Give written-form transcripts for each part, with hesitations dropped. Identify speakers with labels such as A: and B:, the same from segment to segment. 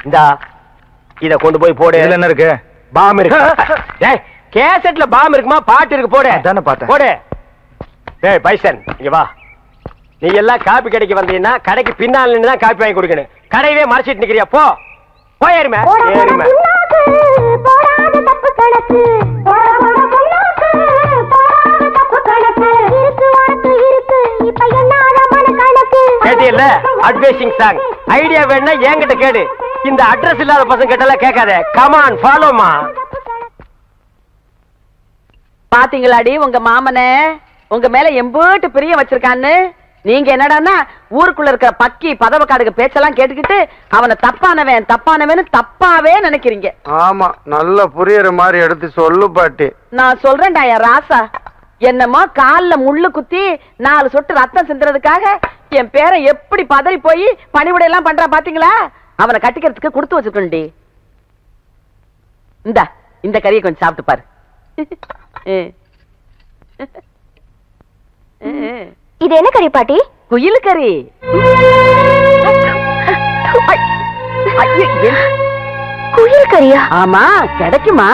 A: இந்தா இத கொண்டு போய் போடு.
B: இதுல என்ன இருக்கு?
A: பாம் இருக்கு. டேய் கேசட்ல பாம் இருக்குமா? பாட்டு இருக்கு, போடு.
B: அதானே பார்த்தேன்.
A: போடு. டேய் பைசன் இங்க வா. நீ எல்லாம் காப்பி கடைக்கு வந்தீங்கன்னா கடைக்கு பின்னால நின்னு தான் காப்பி வாங்கி கொடுக்கணும். கடையவே மறைச்சிட்டு நிக்கிறியா? போ போய் ஏறுமே. ஏறுமே. கேட்டியல்ல அட்வைசிங் சாங். ஐடியா வேணா என்கிட்ட கேடு. இந்த அட்ரஸ் இல்லாத பசங்க கிட்ட கேட்காத. கம் ஆன் ஃபாலோ மா.
C: பாத்தீங்களாடி உங்க மாமனே உங்க மேல எம்பூட்டு பிரியம் வச்சிருக்கான்னு. நீங்க என்னடான்னா ஊருக்குள்ள இருக்கிற பக்கி பதவக்காடுக்கு பேச்செல்லாம் கேட்டுக்கிட்டு அவனை தப்பானவன் தப்பானவன்னு தப்பாவே நினைக்கிறீங்க.
D: ஆமா, நல்ல புரியற மாதிரி எடுத்து சொல்லு பாட்டி.
C: நான் சொல்றேன்டா என் ராசா, என்னமோ கால்ல முள்ளு குத்தி 4 சொட்டு ரத்தம் சிந்துறதுக்காக என் பேரை எப்படி பதறி போய் பணிவிடை எல்லாம் பண்றான் பாத்தீங்களா? அவனை கட்டிக்கிறதுக்கு கொடுத்து வச்சுக்கண்டி. இந்த கறியை கொஞ்சம் சாப்பிட்டு பாரு.
E: இது என்ன கறி பாட்டி?
C: குயில் கறி.
E: குயில் கறியா?
C: ஆமா, கிடைக்குமா?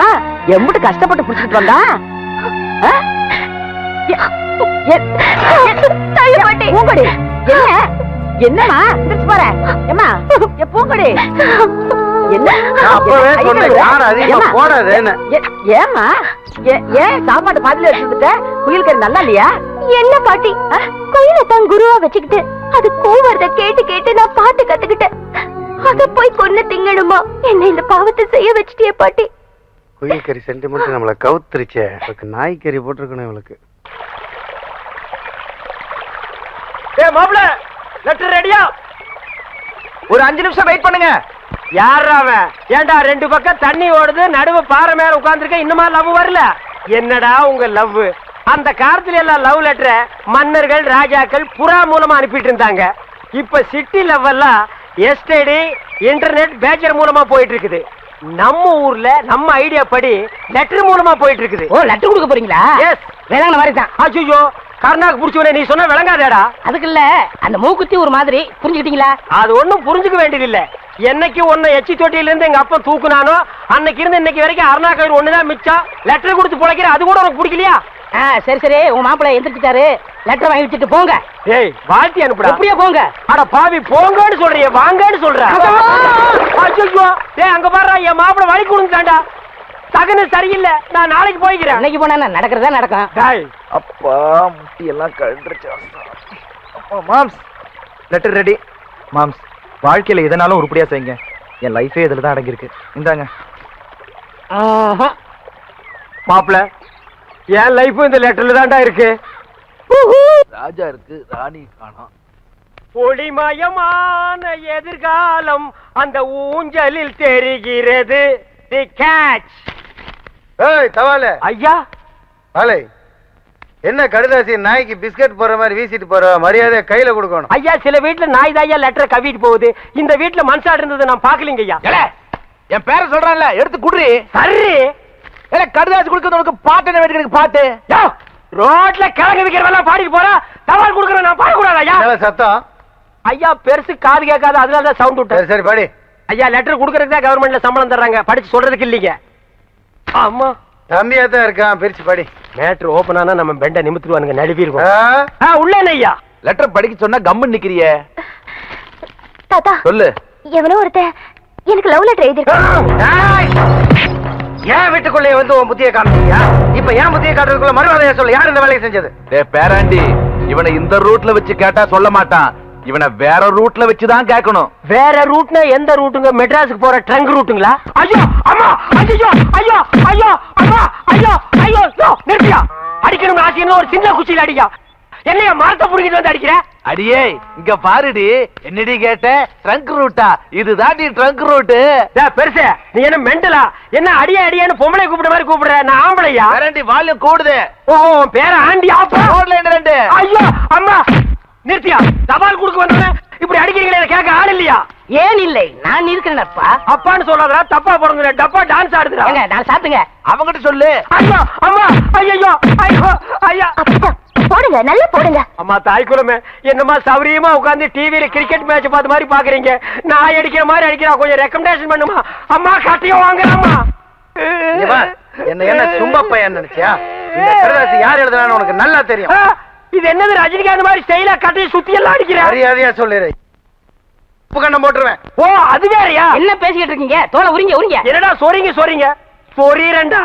C: எம்பிட்டு கஷ்டப்பட்டு புடிச்சிட்டு வந்தா? பூங்கொடி என்னமா போற? ஏமா பூங்கொடி என்ன? ஏமா ஏன் சாப்பாடு பாதியில வச்சுக்கிட்ட? குயில் கறி நல்லா இல்லையா?
E: என்ன பாட்டி, குயிலை தான் குருவா வச்சுக்கிட்டு அது கூவறத கேட்டு கேட்டு நான் பாட்டு கத்துக்கிட்டேன். அத போய் கொன்னு திங்கணுமா? என்ன இந்த பாவத்தை செய்ய வச்சுட்டியே பாட்டி.
D: குயில் கறி சென்டிமெண்ட் நம்மள கவுத்துருச்சே. நாய் கறி போட்டிருக்கணும் இவளுக்கு.
A: மாப்பிள்ள லெட்டர் ரெடியா?
B: ஒரு 5 நிமிஷம் வெயிட் பண்ணுங்க.
A: யாரா அவன்? ஏண்டா 2 பக்கம் தண்ணி ஓடுது, நடுவு பாறை மேல உட்கார்ந்துருக்க, இன்னுமா லவ் வரல? என்னடா உங்க லவ்? அந்த காலத்துல எல்லாம் லவ் லெட்டரை மன்னர்கள் ராஜாக்கள் புறா மூலமா அனுப்பிட்டு இருந்தாங்க. இப்ப சிட்டி லெவல்லாம் எஸ்டேடி இன்டர்நெட் பேச்சர் மூலமா போயிட்டு இருக்குது. நம்ம ஊர்ல நம்ம ஐடியா படி லெட்டர் மூலமா போயிட்டு இருக்குது.
C: ஓ, லெட்டர் கொடுக்க போறீங்களா?
A: எஸ்,
C: வேளாங்க மாதிரி தான்.
A: ஐயோ கர்நாக்கு புடிச்சவனே, நீ சொன்ன விளங்காதேடா.
C: அதுக்கு இல்ல, அந்த மூக்குத்தி ஒரு மாதிரி, புரிஞ்சுக்கிட்டீங்களா?
A: அது ஒண்ணும் புரிஞ்சுக்க வேண்டியது இல்ல. என்னைக்கு ஒன்ன எச்சி தொட்டியில இருந்து எங்க அப்பா தூக்குனானோ அன்னைக்கு இருந்து இன்னைக்கு வரைக்கும் அருணா கயிறு ஒண்ணுதான் மிச்சம். லெட்டர் கொடுத்து பிழைக்கிற, அது கூட உனக்கு பிடிக்கலையா?
C: சரி சரி, உங்க மாப்பிள்ளை எந்திரிச்சிட்டாரு, லெட்டர் வாங்கி வச்சுட்டு போங்க.
A: ஏய் வாழ்த்தி அனுப்புடா.
C: எப்படியா போங்க?
A: அட பாவி, போங்கன்னு சொல்றிய, வாங்கன்னு சொல்ற. ஐயோ டேய், அங்க பாரு, என் மாப்பிள்ளை வழி கொடுத்தாண்டா. தகன சரியில்லை, நான் நாளைக்கு போய்க்கிறேன்.
C: அன்னைக்கு போனா நடக்கிறதா நடக்கும்.
A: டேய்
B: அப்பா முட்டி எல்லாம் கழண்டுருச்சு. மாம்ஸ் லெட்டர் ரெடி. மாம்ஸ், வாழ்க்கையில எதனாலும் உருப்படியா செய்யுங்க. என் லைஃபே இதுல தான் அடங்கியிருக்கு. இந்தாங்க.
A: மாப்பிள்ளை, என் லைஃப் இந்த லெட்டர்ல தான்டா இருக்கு.
B: ராஜா இருக்கு, ராணி காணோம்.
A: ஒளிமயமான எதிர்காலம் அந்த ஊஞ்சலில் தெரிகிறது. தி கேட்ச்.
D: ஏய் தவால
A: ஐயா,
D: வாலை, என்ன கடுதாசி நாய்க்கு பிஸ்கட் போற மாதிரி வீசிட்டு போற? மரியாதை கையில கொடுக்கணும்.
A: ஐயா சில வீட்டுல நாய் தாயா லெட்டர் கவிட்டு போகுது. இந்த வீட்டுல மனசாடு இருந்தது நான் பாக்கலீங்க ஐயா.
B: என் பேரை சொல்றான்ல, எடுத்து குடுறி.
A: சரி,
B: கடுதாசி கொடுக்கறது உனக்கு பாட்டு என்ன வேண்டிய பாட்டு?
A: ரோட்ல கிழங்கு விக்கிறவெல்லாம் பாடிட்டு போறா, தவால் கொடுக்கற நான் பாடக்கூடாது ஐயா.
D: சத்தம்
A: ஐயா பெருசு காது கேட்காது, அதனாலதான் சவுண்ட் விட்டேன்.
D: சரி படி.
A: ஐயா லெட்டர் கொடுக்கறதுக்கு தான் கவர்மெண்ட்ல சம்பளம் தர்றாங்க, படிச்சு சொல்றதுக்கு இல்லீங்க. ஆமா,
D: தம்பியா தான் இருக்கான், பிரிச்சு படி.
A: மேட்ரு ஓபன் ஆனா நம்ம பெண்ட நிமித்துவானுங்க, நழுவிடுவோம். உள்ள என்ன ஐயா?
B: லெட்டர் படிக்க சொன்னா கம்மன் நிக்கிறிய.
E: தாத்தா
B: சொல்லு.
E: எவனோ ஒருத்தன் எனக்கு லவ் லெட்டர் எழுதிருக்கான்.
D: ஏன் வீட்டுக்குள்ளே வந்து உன் புத்திய காமிச்சியா? இப்ப ஏன் புத்திய காட்டுறதுக்குள்ள மறுவாதையா சொல்லு, யார் இந்த வேலையை செஞ்சது?
B: பேராண்டி, இவனை இந்த ரூட்ல வச்சு கேட்டா சொல்ல மாட்டான். இவனை வேற ரூட்ல வச்சுதான் கேட்கணும்.
A: வேற ரூட்னா எந்த ரூட்டுங்க? மெட்ராஸுக்கு போற ட்ரங்க் ரூட்டுங்களா? ஐயோ அம்மா, ஐயோ ஐயோ ஐயோ அம்மா, ஐயோ ஐயோ நிறுத்தியா. அடிக்கணும் ஆசைன்னு ஒரு சின்ன குச்சியில அடிக்கா. என்னைய மரத்தை புடிக்கிட்டு வந்து அடிக்கிற?
B: அடியே இங்க பாருடி, என்னடி கேட்ட? ட்ரங்க் ரூட்டா? இதுதான் நீ ட்ரங்க் ரூட்டு.
A: பெருசு, நீ என்ன மெண்டலா? என்ன அடியே அடியேன்னு பொம்பளை கூப்பிட மாதிரி கூப்பிடுற? நான் ஆம்பளையா?
B: பேராண்டி வால்யூம் கூடுது.
A: ஓ பேர ஆண்டி ஆப்பா.
B: ரோட்ல என்ன ரெண்டு?
A: ஐயோ அம்மா நிறுத்தியா. தபால் கொடுக்க வந்தவன் இப்படி அடிக்கிறீங்களே கேட்க ஆள் இல்லையா?
F: ஏன் இல்லை, நான் இருக்கிறேன்ப்பா.
A: அப்பான்னு சொல்லாதடா, தப்பா பிறந்த டப்பா டான்ஸ் ஆடுதுடா.
F: ஏங்க, நான் சாத்துங்க.
B: அவங்கிட்ட சொல்லு.
A: ஐயோ அம்மா, ஐயோ ஐயோ ஐயா.
E: அப்படிதான் போடுங்க, நல்லா போடுங்க.
A: அம்மா தாய் குலமே, என்னம்மா சௌரியமா உட்கார்ந்து டிவில கிரிக்கெட் மேட்ச் பார்த்த மாதிரி பாக்குறீங்க. நான் அடிக்கிற மாதிரி அடிக்கிறா, கொஞ்சம் ரெக்கமெண்டேஷன் பண்ணுமா? அம்மா கட்டியும் வாங்குறம்மா.
D: என்ன சும்மா பையன் நினைச்சியா? இந்த கடுதாசி யார் எழுதுறான்னு உனக்கு நல்லா தெரியும்.
A: இது என்னது ரஜினிகாந்த் மாதிரி ஸ்டைலா கட்டி சுத்தி எல்லாம் அடிக்கிறேன்.
D: மரியாதையா சொல்லிடு, உப்பு கண்ணம் போட்டுருவேன்.
A: ஓ அது வேறயா?
F: என்ன பேசிக்கிட்டு இருக்கீங்க? தோலை உரிங்க.
A: என்னடா சொறீங்கடா.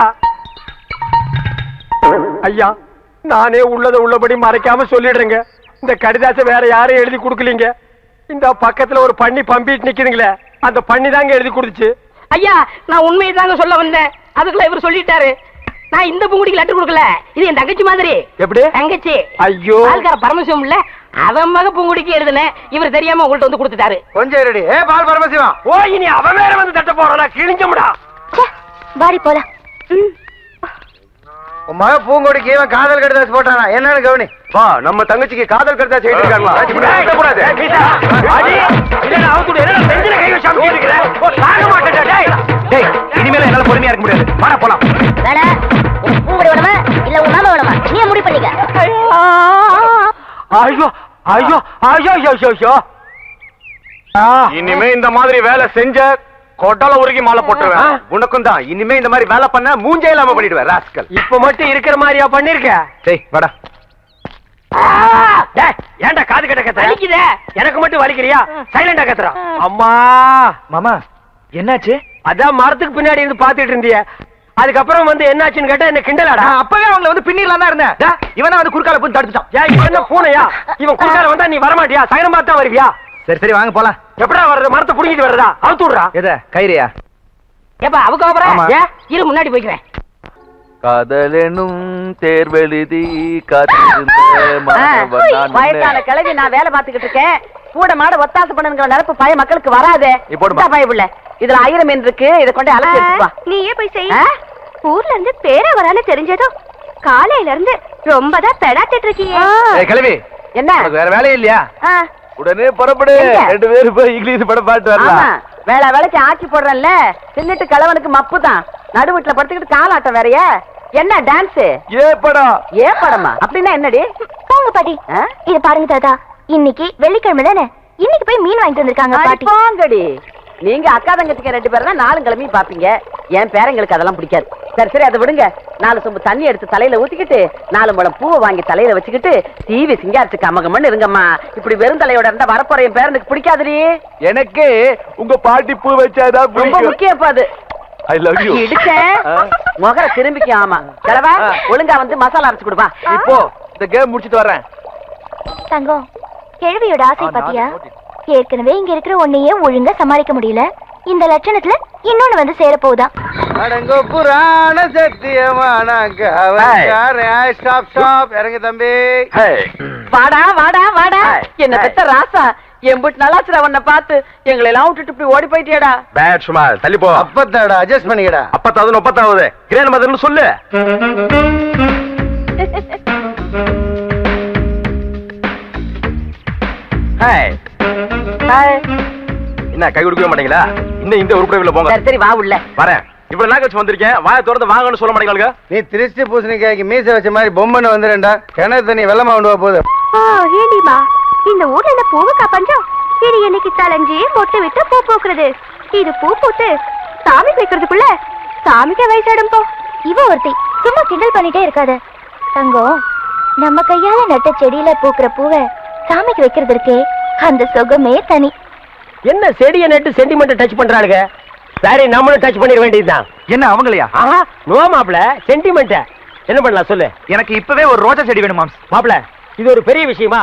A: ஐயா, நானே உள்ளத உள்ளபடி மறைக்காம சொல்லிடுறேங்க. இந்த கடிதாசை வேற யாரும் எழுதி கொடுக்கலீங்க. இந்த பக்கத்துல ஒரு பண்ணி பம்பிட்டு நிக்குதுங்களே, அந்த பண்ணி தாங்க எழுதி கொடுத்துச்சு.
F: ஐயா, நான் உண்மையை தாங்க சொல்ல வந்தேன். அதுக்குள்ள இவர் சொல்லிட்டாரு. நான் இந்த பூங்குடிக்கு லெட்டர் கொடுக்கல, இது என் தங்கச்சி மாதிரி.
A: எப்படி
F: தங்கச்சி?
A: ஐயோ,
F: பால்கார பரமசிவம் இல்ல, அவன் மக பூங்குடிக்கு எழுதுனேன். இவர் தெரியாம உங்கள்ட்ட வந்து கொடுத்துட்டாரு.
D: கொஞ்சம் ரெடி. பால் பரமசிவம்.
A: ஓ இனி அவன் வேற வந்து தட்ட போறானா? கிழிஞ்சமுடா.
E: வாடி போலாம்.
D: உன் மக பூங்கொடிக்கு இவன் காதல் கடுதாசி போட்டானா என்னன்னு கவனி. வா, நம்ம தங்கச்சிக்கு காதல் கடுதாசி எழுதிருக்காங்களா?
B: இனிமேல என்னால பொறுமையா இருக்க முடியாது. வாடா போலாம்.
E: பூங்குடி வேணுமா இல்ல உன் மாமா வேணுமா? நீ முடிவு பண்ணிக்க.
A: ஐயோ ஐயோ ஐயோ ஐயோ ஐயோ.
D: இனிமே இந்த மாதிரி வேலை செஞ்ச கொடல உருகி மாலை போட்டுருவேன். உனக்கும் தான் இனிமே இந்த மாதிரி வேலை பண்ண மூஞ்சே இல்லாம பண்ணிடுவேன் ராஸ்கல்.
A: இப்ப மட்டும் இருக்கிற மாதிரியா பண்ணிருக்க?
B: டேய் வாடா.
A: ஏன்டா காது கட்ட கத்துற?
F: வலிக்குதே.
A: எனக்கு மட்டும் வலிக்கிறியா? சைலண்டா கத்துறா. அம்மா
B: மாமா என்னாச்சு?
A: அதான் மரத்துக்கு பின்னாடி இருந்து பாத்துட்டு இருந்திய, அதுக்கப்புறம் வந்து என்னாச்சுன்னு கேட்டா என்ன கிண்டலாடா?
B: நான் அப்பவே அவங்கள வந்து பின்னிடலாம் தான் இருந்தேன். இவனா வந்து குறுக்கால போய் தடுத்துட்டான்.
A: ஏன் இவன் என்ன பூனையா? இவன் குறுக்கால வந்தா நீ வரமாட்டியா? சைலம் பார்த்தா வருவியா?
B: சரி சரி வாங்க போலாம்.
A: எப்படா வர்றது? மரத்தை புடிங்கிட்டு வர்றதா? அவுத்து விடுறா.
B: எத கயிறியா?
F: ஏப்பா அவங்க
B: ஆமா.
F: இரு முன்னாடி போய்க்கிறேன்.
B: காதலெனும் தேர்வெழுதி காத்திருந்த
C: வயசான கிழவி நான் வேலை பார்த்துக்கிட்டு இருக்கேன். கூட மாட ஒத்தாசை பண்ணுங்கிற நிரப்பு பய மக்களுக்கு வராதே. பயப்புள்ள இதுல 1000 மீன் இருக்கு, இதை கொண்டு அலசி எடுத்துப்பா.
E: நீயே போய் செய். ஊர்ல இருந்து பேர வரான்னு தெரிஞ்சதும் காலையில இருந்து ரொம்பதான் பெடாத்திட்டு இருக்கீங்க.
B: கிழவி
C: என்ன
B: வேற வேலையே இல்லையா? உடனே புறப்படு. 2 பேரும் போய் இங்கிலீஷ் படம் பாட்டு வரலாம்.
C: வேலை வேலைக்கு ஆக்கி போடுறேன்ல, தின்னுட்டு கிழவனுக்கு மப்பு தான். நடுவுட்டுல படுத்துக்கிட்டு காலாட்டம் வேறையா? என்ன டான்ஸ்?
B: ஏ படம்.
C: ஏ படமா? அப்படின்னா என்னடி?
E: போங்க பாட்டி, இது பாருங்க தாத்தா, இன்னைக்கு வெள்ளிக்கிழமை தானே, இன்னைக்கு போய் மீன் வாங்கிட்டு வந்திருக்காங்க பாட்டி.
C: போங்கடி, நீங்க அக்கா தங்கச்சிக்கு 2 பேரும் தான் 4 கிழமையும் பாப்பீங்க. என் பேரங்களுக்கு அதெல்லாம் பிடிக்காது. சரி சரி அதை விடுங்க. 4 சொம்பு தண்ணி எடுத்து தலையில ஊத்திக்கிட்டு 4 முழம் பூவை வாங்கி தலையில வச்சுக்கிட்டு டிவி சிங்காரத்துக்கு அமகமன்னு இருங்கம்மா. இப்படி வெறும் தலையோட இருந்தா வரப்போற என் பேரனுக்கு பிடிக்காதுடி.
B: எனக்கு உங்க பாட்டி பூ வச்சாதான்
C: ரொம்ப முக்கியம் அது.
B: I love you.
C: இடிச்சேன் முகர திரும்பிக்க. ஆமா கிழவா, ஒழுங்கா வந்து மசாலா அரைச்சு கொடுப்பா.
B: இப்போ இந்த கேம் முடிச்சிட்டு வரேன்.
E: தங்கம், கேள்வியோட ஆசை பாத்தியா? ஏற்கனவே இங்க இருக்கிற ஒன்னையே ஒழுங்கா சமாளிக்க முடியல, இந்த லட்சணத்துல இன்னொன்னு வந்து சேர போகுதா?
D: அடங்கோ புராண சத்தியமான ஸ்டாப் ஸ்டாப் இறங்கு தம்பி.
C: வாடா வாடா வாடா. என்ன பெத்த ராசா, எம்புட்டு நல்லாச்சுடா உன்னை பார்த்து. எங்களை எல்லாம் விட்டுட்டு இப்படி ஓடி போயிட்டியடா.
D: பேட் சும்மா தள்ளி போ. அப்பத்தாடா அட்ஜஸ்ட் பண்ணிக்கடா. அப்பத்தாவது 30வது கிரேன் மதர்னு சொல்லு. என்ன கை கொடுக்கவே மாட்டீங்களா? இன்னும் இந்த உருப்படில போங்க.
C: சரி சரி வா உள்ள
D: வரேன். இவ்வளவு நாள் கழிச்சு வந்திருக்கேன், வாயை திறந்து வாங்கன்னு சொல்ல மாட்டீங்களா? நீ திருஷ்டி பூசணிக்காய்க்கு மீசை வச்ச மாதிரி பொம்மன்னு வந்துடுறா. கிணறு தண்ணி வெள்ளமா கொண்டு வா போகுது.
E: ஏண்டிமா, இந்த ஊர்ல என்ன பூவுக்கா பஞ்சம்? இது என்னைக்கு தலைஞ்சி மொட்டை விட்டு பூ பூக்குறது. இது பூ பூத்து சாமி வைக்கிறதுக்குள்ள சாமிக்கு வயசாடும் போ. இவ ஒருத்தி சும்மா கிண்டல் பண்ணிட்டே இருக்காத. தங்கம், நம்ம கையால நட்ட செடியில பூக்குற பூவை சாமிக்கு வைக்கிறது இருக்கே, அந்த சுகமே தனி.
A: என்ன செடியை நட்டு சென்டிமெண்ட் டச் பண்றாளுங்க? சரி நம்மளும் டச் பண்ணிட வேண்டியதுதான்.
B: என்ன அவங்களையா?
A: ஆஹா நோ மாப்ள, சென்டிமெண்ட் என்ன பண்ணலாம் சொல்லு.
B: எனக்கு இப்பவே ஒரு ரோஜா செடி வேணும் மாம்ஸ்.
A: மாப்ள, இது ஒரு பெரிய விஷயமா?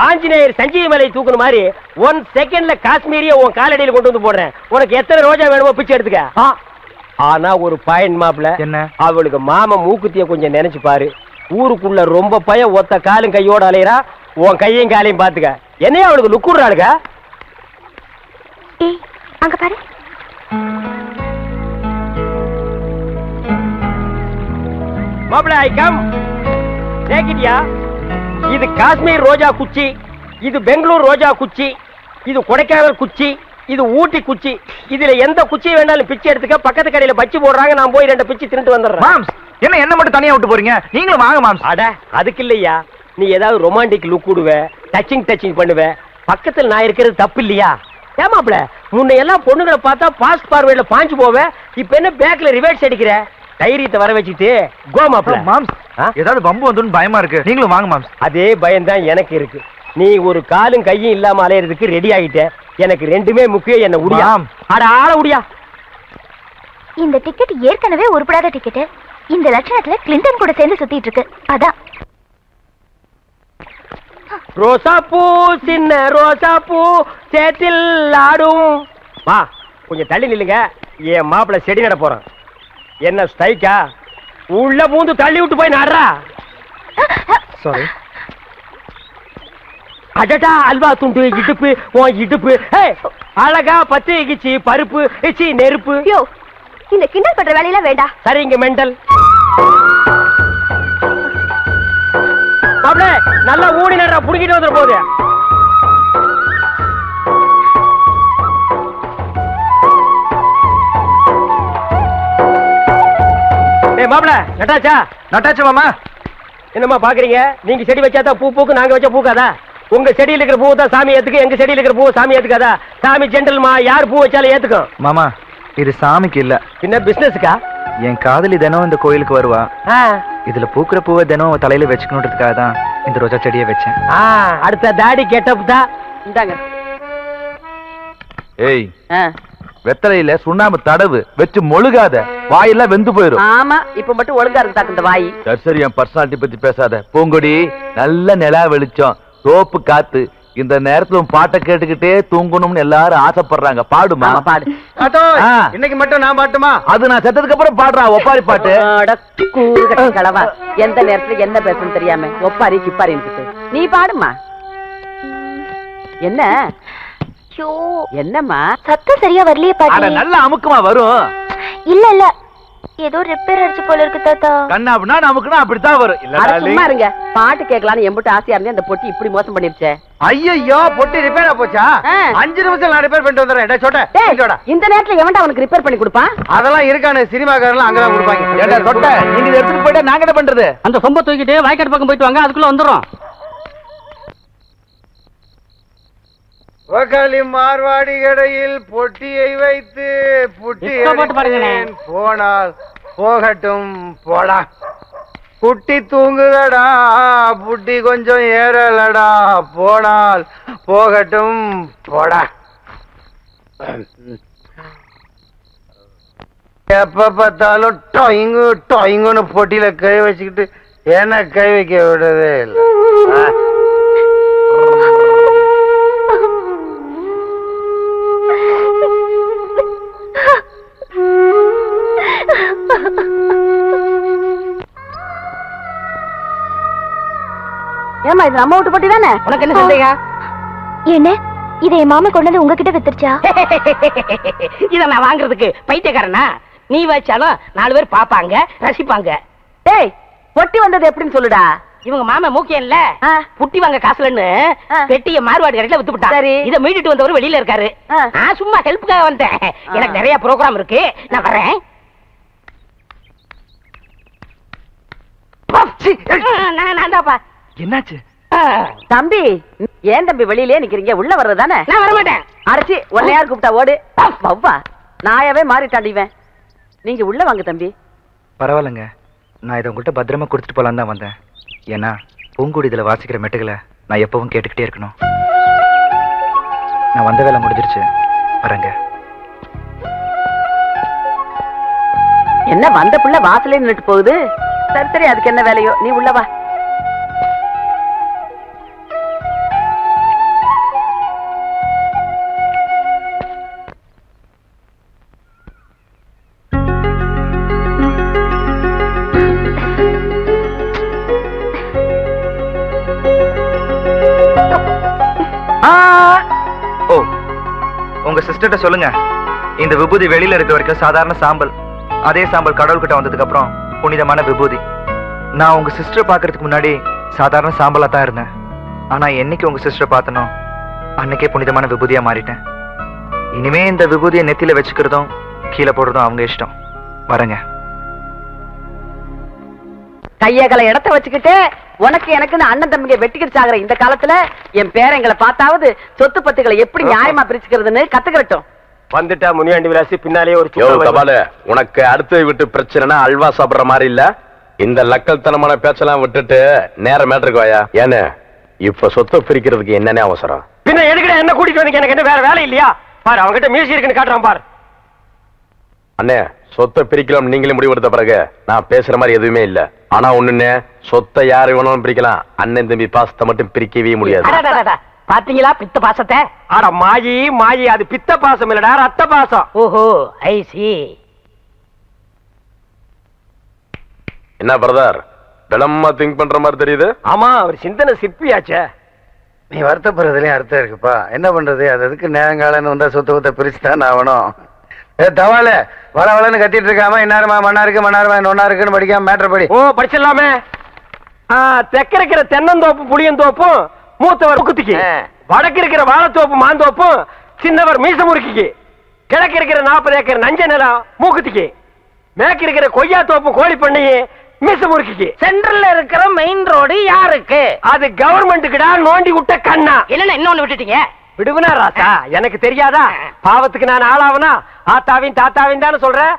A: ஆஞ்சநேயர் சஞ்சீவி மலை தூக்குன மாதிரி 1 செகண்ட்ல காஷ்மீரிய உன் காலடியில கொண்டு வந்து போடுறேன். உனக்கு எத்தனை ரோஜா வேணுமோ பிச்சை எடுத்துக்க. ஆனா ஒரு பாயிண்ட் மாப்ள,
B: என்ன?
A: அவளுக்கு மாமா மூக்குத்திய கொஞ்சம் நினைச்சு பாரு. ஊருக்குள்ள ரொம்ப பய ஒத்த காலும் கையோட அலையறா. உன் கையும் காலையும் பாத்துக்க. என்னைய அவளுக்கு லுக்குறாளுங்க.
E: ஏய் அங்க பாரு.
A: மாப்ள I come. Take it yeah. இது காஷ்மீர் ரோஜா குச்சி, இது பெங்களூர் ரோஜா குச்சி, இது கொடைக்கானல் குச்சி, இது ஊட்டி குச்சி. இதுல எந்த குச்சி வேணாலும் பிச்சை எடுத்துக்க. பக்கத்து கடையில பச்சி போடுறாங்க, நான் போய் 2 பிச்சை தின்னுட்டு வந்துடுறேன்.
B: மாம்ஸ் என்ன மட்டும் தனியா விட்டு போறீங்க? நீங்களும் வாங்க மாம்ஸ்.
A: அட அதுக்கு இல்லையா, நீ ஏதாவது ரொமான்டிக் லுக் விடுவ, டச்சிங் பண்ணுவ, பக்கத்துல நான் இருக்கிறது தப்பு இல்லையா? ஏமாப்ல, முன்ன எல்லாம் பொண்ணுங்களை பார்த்தா பாஸ்ட் பார்வேர்ட்ல பாஞ்சு போவ, இப்ப என்ன பேக்ல ரிவர்ஸ் அடிக்கிற? தைரியத்தை வர வச்சுட்டு கோமாப்ல.
B: மாம்ஸ் ஏதாவது பம்பு வந்துன்னு பயமா இருக்கு. நீங்களும் வாங்க மாம்ஸ்.
A: அதே பயம்தான் எனக்கு இருக்கு. நீ ஒரு காலும் கையும் இல்லாம அலையறதுக்கு ரெடி ஆகிட்ட. எனக்கு ரெண்டுமே முக்கியம். என்ன உடியா? அட ஆள உடியா.
E: இந்த டிக்கெட் ஏற்கனவே உருப்படாத டிக்கெட். இந்த லட்சணத்துல கிளின்டன் கூட சேர்ந்து சுத்திட்டு இருக்கு. அதான்
A: ரோசா பூ, சின்ன ரோசா பூ சேத்தில் ஆடும். வா கொஞ்சம் தள்ளி நில்லுங்க. என் மாப்பிள்ள செடி நட போறான். என்ன ஸ்டைக்கா? உள்ள பூந்து தள்ளி விட்டு போய் நடுறா.
B: சாரி.
A: அடடா அல்வா துண்டு இடுப்பு, உன் இடுப்பு அழகா பச்சை கிச்சி பருப்பு இச்சி நெருப்பு.
E: யோ, இந்த கிண்டல் பண்ற வேலையெல்லாம் வேண்டாம்.
A: சரிங்க மெண்டல். மாப்பிள்ள நல்லா ஊடி நடுறா, புடிக்கிட்டு வந்துட போகுது. மாப்பிள்ள
B: நட்டாச்சா மாமா?
A: என்னம்மா பாக்குறீங்க? நீங்க செடி வச்சாதான் பூ பூக்கு, நாங்க வச்சா பூக்காதா? உங்க செடியில் இருக்கிற பூ தான் சாமி ஏத்துக்கு, எங்க செடியில் இருக்கிற பூ சாமி ஏத்துக்காதா? சாமி ஜென்டல்மா, யார் பூ வச்சாலும் ஏத்துக்கும்.
B: மாமா இது சாமிக்கு இல்ல,
A: பின்ன பிசினஸ்க்கா?
B: என் காதலி தினம் இந்த கோயிலுக்கு வருவா. இதுல பூக்குற பூவை தினம் தலையில வச்சுக்கணுன்றதுக்காக தான் இந்த ரோஜா செடியை வச்சேன்.
A: அடுத்த தாடி கெட்டப் தான்.
C: இந்தாங்க.
D: ஏய்,
C: ஆ.
D: வெத்தலையில சுண்ணாம்பு தடவு வச்சு மொழுகாத, வாயெல்லாம் வெந்து போயிரும்.
C: ஆமா, இப்ப மட்டும் ஒழுங்கா இருக்கு தாக்கு இந்த வாய்.
D: சரி என் பர்சனாலிட்டி பத்தி பேசாத. பூங்கொடி, நல்ல நிலா வெளிச்சம், தோப்பு காத்து, இந்த நேரத்துல பாட்டை கேட்டுக்கிட்டே தூங்கணும்னு எல்லாரும் ஆசைப்படுறாங்க. பாடுமா?
C: பாடு.
D: இன்னைக்கு மட்டும் நான் பாட்டுமா? அது நான் செத்ததுக்கு அப்புறம் பாடுறா ஒப்பாரி பாட்டு.
C: களவா, எந்த நேரத்துல என்ன பேசணும் தெரியாம ஒப்பாரி கிப்பாரி நீ பாடுமா. என்ன என்னம்மா
E: சத்தம் சரியா வரலையே பாட்டி.
D: நல்ல அமுக்குமா வரும்.
E: இல்ல ஏதோ ரிப்பேர் அடிச்சு போல இருக்கு தாத்தா.
D: கண்ணாப்னா நமக்குனா அப்படித்தான் வரும்.
C: அட சும்மா இருங்க. பாட்டு கேட்கலான்னு எம்பிட்டு ஆசையா இருந்தே அந்த பொட்டி இப்படி மோசம் பண்ணிருச்சே.
D: ஐயோ, பொட்டி ரிப்பேரா போச்சா? 5 நிமிஷம் நான் ரிப்பேர் பண்ணிட்டு வந்துறேன்.
C: இந்த நேரத்துல எவன்டா அவனுக்கு ரிப்பேர் பண்ணி கொடுப்பான்?
D: அதெல்லாம் இருக்கானே, சினிமாக்காரலாம் அங்கதான் கொடுப்பாங்க. நீங்க இத எடுத்துட்டு போய்ட்டா நாங்க என்ன பண்றது?
F: அந்த சொம்ப தூக்கிட்டு வாய்க்காட்டு பக்கம் போயிட்டு வாங்க, அதுக்குள்ள வந்துரும்.
D: வகாலி மார்வாடி கடையில் பொட்டியை வைத்து புட்டி போனால் போகட்டும் போடா. குட்டி தூங்குதடா, புட்டி கொஞ்சம் ஏறலடா, போனால் போகட்டும் போடா. எப்ப பார்த்தாலும் டொயிங்கு டொயிங்குன்னு பொட்டியில கை வச்சுக்கிட்டு என்ன கை வைக்க விடுறதே இல்லை.
C: ஏமா இது நம்ம வீட்டு பொட்டி தானே?
F: உனக்கு என்ன சந்தேகம்?
E: என்ன இதை என் மாமா கொண்டு வந்து உங்ககிட்ட வித்துருச்சா?
F: இத நான் வாங்குறதுக்கு பைத்தியக்காரனா? நீ வச்சாலும் 4 பேர் பாப்பாங்க, ரசிப்பாங்க.
C: டேய், பொட்டி வந்தது எப்படின்னு சொல்லுடா.
F: இவங்க மாமா மூக்கியன்ல புட்டி வாங்க காசுலன்னு பெட்டிய மார்வாடி கடையில வித்து விட்டான்.
C: சரி,
F: இத மீட்டுட்டு வந்தவர் வெளியில இருக்காரு. நான் சும்மா ஹெல்ப்புக்காக வந்தேன். எனக்கு நிறைய ப்ரோகிராம் இருக்கு, நான் வரேன்.
B: என்னாச்சு
C: தம்பி? ஏன் தம்பி வெளியிலே நிக்கிறீங்க? உள்ள வர்றதானே?
F: நான் வர மாட்டேன்.
C: அரைச்சி உன்னை யார் கூப்பிட்டா ஓடு. வவ்வா, நாயாவே மாறிட்டாண்டிவேன். நீங்க உள்ள வாங்க தம்பி.
B: பரவாயில்லைங்க, நான் இதை உங்கள்கிட்ட பத்திரமா கொடுத்துட்டு போலான்னு தான் வந்தேன். ஏன்னா பூங்குடி இதுல வாசிக்கிற மெட்டுகளை நான் எப்பவும் கேட்டுக்கிட்டே இருக்கணும். நான் வந்த வேலை முடிஞ்சிருச்சு, வரேங்க.
C: என்ன வந்த புள்ள வாசலே நின்னுட்டு போகுது? சரி சரி, அதுக்கு என்ன வேலையோ, நீ உள்ள வா.
B: ஓ, உங்க சிஸ்டர்ட்ட சொல்லுங்க, இந்த விபூதி வெளியில இருக்க வரைக்கும் சாதாரண சாம்பல், அதே சாம்பல் கடவுள்கிட்ட வந்ததுக்கு அப்புறம் புனிதமான விபூதி. நான் உங்க சிஸ்டர் பாக்குறதுக்கு முன்னாடி சாதாரண சாம்பலா தான் இருந்தேன். ஆனா என்னைக்கு உங்க சிஸ்டர் பார்த்தனோ அன்னைக்கே புனிதமான விபூதியா மாறிட்டேன். இனிமே இந்த விபூதியை நெத்தியில வச்சுக்கிறதும் கீழே போடுறதும் அவங்க இஷ்டம். வரேங்க.
C: கையகல இடத்த வச்சுக்கிட்டு உனக்கு எனக்குன்னு அண்ணன் தம்பிங்க வெட்டிக்கிட்டு சாகுற இந்த காலத்துல என் பேரங்களை பார்த்தாவது சொத்து பத்துக்களை எப்படி நியாயமா பிரிச்சுக்கிறதுன்னு கத்துக்கிறட்டும்.
A: வந்துட்டா முனியாண்டி விலாசி பின்னாலே ஒரு
G: கபாலு, உனக்கு அடுத்த வீட்டு பிரச்சனைனா அல்வா சாப்பிடுற மாதிரி இல்ல. இந்த லக்கல்தனமான பேச்செல்லாம் விட்டுட்டு நேர மேட்டருக்கு வாயா. ஏன்னு இப்ப சொத்தை பிரிக்கிறதுக்கு என்னன்னே அவசரம்?
A: பின்ன எதுக்கிட்ட என்ன கூட்டிட்டு வந்து எனக்கு என்ன வேற வேலை இல்லையா? பாரு அவங்ககிட்ட மியூசி இருக்குன்னு காட்டுறான் பாரு.
G: அண்ணே, சொத்தை பிரிக்கலாம் நீங்களே முடிவெடுத்த பிறகு நான் பேசுற மாதிரி எதுவுமே இல்ல. ஆனா ஒண்ணுன்னு, சொத்தை யாரு வேணாலும் பிரிக்கலாம், அண்ணன் தம்பி பாசத்தை மட்டும் பிரிக்கவே முடியாது.
F: பாத்தீங்களா பித்த பாசத்தை?
A: ஆட மாயி அது பித்த பாசம் இல்லடா, ரத்த பாசம்.
F: ஓஹோ, ஐ சி.
G: என்ன பிரதர், விளமா திங்க் பண்ற மாதிரி தெரியுது?
A: ஆமா, அவர் சிந்தனை சிற்பியாச்சே.
H: நீ வருத்தப்படுறதுலயும் அர்த்தம் இருக்குப்பா. என்ன பண்றது, அது அதுக்கு நேரங்காலன்னு வந்தா சொத்த பிரிச்சுதான் ஆகணும். தவால வளன்னு கத்திட்டு இருக்காம இன்னாருமா மன்னாருமா நொன்னா இருக்குன்னு படிக்காம மேட்டர் படி.
A: ஓ, படிச்சிடலாமே. தெற்க இருக்கிற தென்னந்தோப்பு புளியந்தோப்பும் மூத்தவர் முக்குத்திக்கு, வடக்கு இருக்கிற வாழைத்தோப்பு மாந்தோப்பும் சின்னவர் மீச முறுக்கிக்கு, கிழக்கு இருக்கிற 40 ஏக்கர் நஞ்ச நிலம் மூக்குத்திக்கு, மேற்கு இருக்கிற கொய்யா தோப்பு கோழி பண்ணையே மீச முறுக்கிக்கு,
F: சென்ட்ரல்ல இருக்கிற மெயின் ரோடு யாருக்கு?
A: அது கவர்மெண்ட்டுக்குடா, நோண்டி விட்ட கண்ணா.
F: என்னன்னா இன்னொன்னு விட்டுட்டீங்க?
A: விடுவனா ராசா, எனக்கு தெரியாதா? பாவத்துக்கு நான் ஆளாவனா? ஆத்தாவின் தாத்தாவின் தானே சொல்றேன்.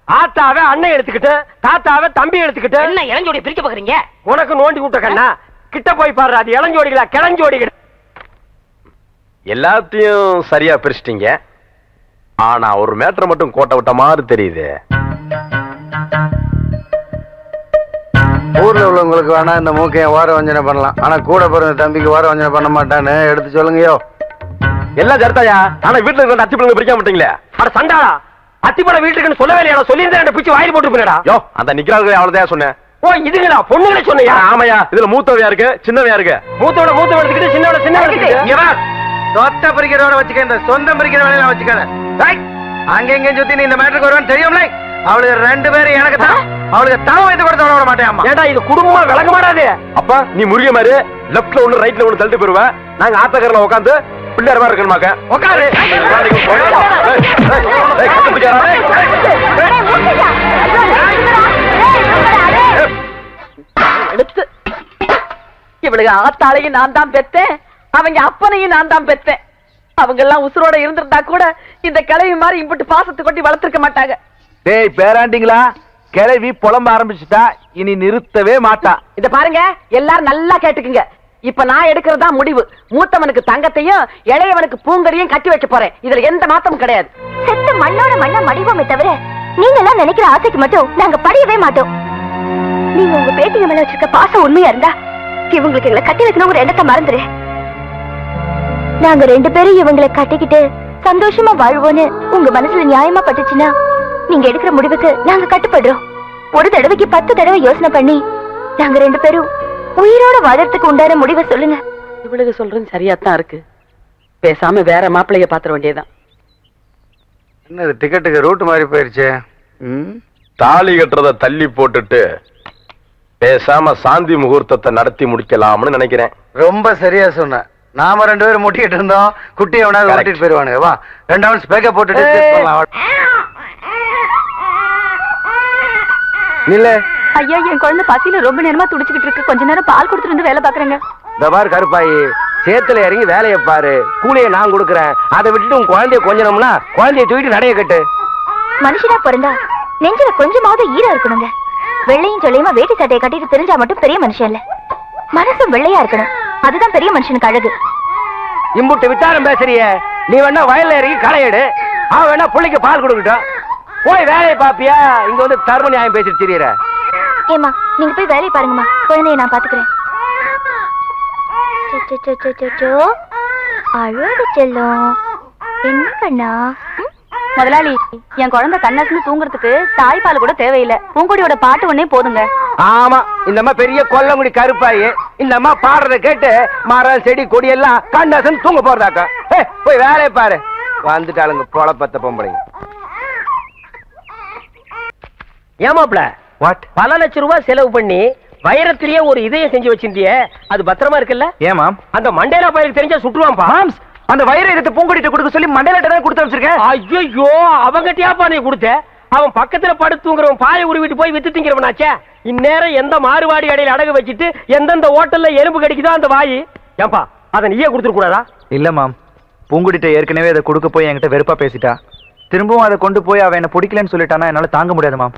A: ஆத்தாவை அண்ணன் எடுத்துக்கிட்டு, தாத்தாவை தம்பி எடுத்துக்கிட்டு
F: என்ன இளஞ்சோடி பிரிக்க பாக்குறீங்க?
A: உனக்கு நோண்டி விட்ட கண்ணா. கிட்ட போய் பாரு, அது இளஞ்சோடிகளா கிளஞ்சோடிகள்?
G: எல்லாத்தையும் சரியா பிரிச்சிட்டீங்க. ஆனா ஒரு மேட்டர் மட்டும் கோட்டை விட்ட மாதிரி தெரியுது.
H: ஊர்ல உள்ளவங்களுக்கு வேணா இந்த மூக்கையும் வார வஞ்சனை பண்ணலாம், ஆனா கூட பிறந்த தம்பிக்கு வார வஞ்சனை பண்ண மாட்டான்னு எடுத்து சொல்லுங்கயோ.
G: எல்லாம் சரிதாயா, ஆனா வீட்டுல இருக்கிற அத்தி பிள்ளைங்க பிரிக்க மாட்டீங்களே.
A: அட சண்டாளா, அத்திப்பட வீட்டுக்குன்னு சொல்லவே இல்லையா? சொல்லியிருந்தேன் பிச்சு வாயில் போட்டு போயிடா.
G: யோ, அந்த நிக்கிறாங்க அவ்வளவுதான் சொன்னேன்.
A: ஓ, இதுங்களா பொண்ணுங்களே சொன்னியா?
G: ஆமையா, இதுல மூத்தவையா இருக்கு சின்னவையா இருக்கு?
A: மூத்தோட எடுத்துக்கிட்டு சின்னோட சின்ன எடுத்துக்கிட்டு.
H: சொத்த பிரிக்கிறவன வச்சுக்க, இந்த சொந்தம் பிரிக்கிற வேலையில வச்சுக்காத. அங்க எங்க சுத்தி நீ இந்த மேட்டருக்கு வருவான்னு தெரியும்ல. அவளுக்கு 2 பேரும் எனக்கு தான், அவளுக்கு தவ வைத்து கொடுத்த விட மாட்டேன்.
A: ஏண்டா இது குடும்பமா விளங்க மாட்டாது.
G: அப்பா நீ முருக மாதிரி லெப்ட்ல ஒண்ணு ரைட்ல ஒண்ணு தள்ளிட்டு போயிருவ. நாங்க ஆத்தக்கரையில உட்காந்து பிள்ளையார் மாதிரி இருக்கணுமாக்க உட்காரு.
C: எடுத்து இவளுக்கு ஆத்தாளையும் நான் தான் பெத்தேன், அவங்க அப்பனையும் நான் தான் பெத்தேன். அவங்க எல்லாம் உசுரோட இருந்திருந்தா கூட இந்த கிழவி மாதிரி இம்புட்டு பாசத்தை கொட்டி வளர்த்திருக்க மாட்டாங்க.
D: டேய் பேராண்டிங்களா, கிளவி புலம்ப ஆரம்பிச்சுட்டா, இனி நிறுத்தவே மாட்டா.
C: இத பாருங்க, எல்லாரும் நல்லா கேட்டுக்குங்க. இப்ப நான் எடுக்கிறதா முடிவு. மூத்தவனுக்கு தங்கத்தையும் இளையவனுக்கு பூங்கரையும் கட்டி வைக்க போறேன். இதுல எந்த மாத்தமும் கிடையாது.
E: செத்து மண்ணோட மண்ணா மடிவோமே தவிர நீங்க எல்லாம் நினைக்கிற ஆசைக்கு மட்டும் நாங்க படியவே மாட்டோம். நீங்க உங்க பேட்டிங்க மேல வச்சிருக்க பாசம் உண்மையா இருந்தா இவங்களுக்கு எங்களை கட்டி வைக்கணும் ஒரு எண்ணத்தை மறந்துரு. நாங்க 2 பேரும் இவங்களை கட்டிக்கிட்டு சந்தோஷமா வாழ்வோன்னு உங்க மனசுல நியாயமா பட்டுச்சுன்னா நீங்க எடுக்கிற முடிவுக்கு நாங்க கட்டுப்படுறோம். ஒரு தடவைக்கு 10 தடவை யோசனை பண்ணி நாங்க 2 பேரும் உயிரோட வாழறதுக்கு உண்டான முடிவை சொல்லுங்க.
C: இவளுக்கு சொல்றது சரியாத்தான் இருக்கு. பேசாம வேற மாப்பிள்ளைய பாத்திர வேண்டியதான்.
H: என்னது டிக்கெட்டுக்கு ரூட் மாதிரி போயிருச்சு.
G: தாலி கட்டுறத தள்ளி போட்டுட்டு பேசாம சாந்தி முகூர்த்தத்தை நடத்தி முடிக்கலாம்னு நினைக்கிறேன்.
H: ரொம்ப சரியா சொன்ன. நாம 2 பேரும் முட்டிக்கிட்டு இருந்தோம், குட்டியை வேணாலும் ஓட்டிட்டு போயிருவானுங்க. வா 2 ounce பேக்க போட்டுட்டு
G: இல்ல
E: ஐயா, என் குழந்தை பசியில ரொம்ப நேரமா துடிச்சுக்கிட்டு இருக்கு. கொஞ்ச நேரம் பால் கொடுத்துட்டு வந்து வேலை பாக்குறேங்க.
A: இந்த பாரு கருப்பாயி, சேத்துல இறங்கி வேலையை பாரு, கூலியை நான் கொடுக்குறேன். அதை விட்டுட்டு உன் குழந்தைய கொஞ்சணும்னா குழந்தைய தூக்கிட்டு நடைய கட்டு.
E: மனுஷனா பிறந்தா நெஞ்சில கொஞ்சமாவது ஈரம் இருக்கணுங்க. வெள்ளையும் சொல்லியுமா வேட்டி சட்டையை கட்டிட்டு தெரிஞ்சா மட்டும் பெரிய மனுஷன் இல்ல. மனசும் வெள்ளையா இருக்கணும், அதுதான் பெரிய மனுஷனுக்கு அழகு.
A: இம்புட்டு விட்டாரம் பேசுறிய, நீ வேணா வயல்ல இறங்கி களை எடு, அவன் வேணா பிள்ளைக்கு பால் கொடுக்கட்டும். போய் வேலையை பாப்பியா? இங்க வந்து தர்ம நியாயம் பேசிட்டு தெரியற.
E: ஏமா, நீங்க போய் வேலையை பாருங்கம்மா, குழந்தைய நான் பாத்துக்கிறேன். அழகு செல்லும். என்ன கண்ணா? முதலாளி, என் குழந்தை கண்ணாசுன்னு தூங்குறதுக்கு தாய்ப்பால் கூட தேவையில்லை. பூங்கொடியோட பாட்டு ஒன்னே போதுங்க.
A: ஆமா, இந்த அம்மா பெரிய கொல்லங்குடி கருப்பாயி. இந்த அம்மா பாடுறத கேட்டு மரம் செடி கொடி எல்லாம் கண்ணாசன் தூங்க போறதாக்கா. போய் வேலையை பாரு. வந்துட்டாளுங்க பொழப்பத்த பொம்பளைங்க. ஏமாப்ல,
B: வாட்?
A: பல லட்சம் ரூபாய் செலவு பண்ணி வைரத்திலேயே ஒரு இதயம் செஞ்சு வச்சிருந்தியே, அது பத்திரமா இருக்குல்ல?
B: ஏன் மாம்?
A: அந்த மண்டேலா பயிருக்கு தெரிஞ்சா சுட்டுவான்பா.
B: அந்த வயிறை எடுத்து பூங்குடிட்ட கொடுக்க சொல்லி மண்டையில தான் கொடுத்து வச்சிருக்கேன்.
A: ஐயோ அவங்கிட்டயாப்பா நீ கொடுத்த? அவன் பக்கத்துல படுத்துங்கிறவன் பாய உருவிட்டு போய் வித்து திங்கிறவனாச்சே. இந்நேரம் எந்த மாறுவாடி கடையில் அடகு வச்சுட்டு எந்தெந்த ஹோட்டல்ல எறும்பு கடிக்குதோ அந்த வாயி. ஏன்பா அதை நீயே கொடுத்துட கூடாதா?
B: இல்ல மாம், பூங்குடிட்ட ஏற்கனவே அதை கொடுக்க போய் என்கிட்ட வெறுப்பா பேசிட்டா. திரும்பவும் அதை கொண்டு போய் அவன் என்ன பிடிக்கலன்னு சொல்லிட்டானா என்னால தாங்க முடியாது மாம்.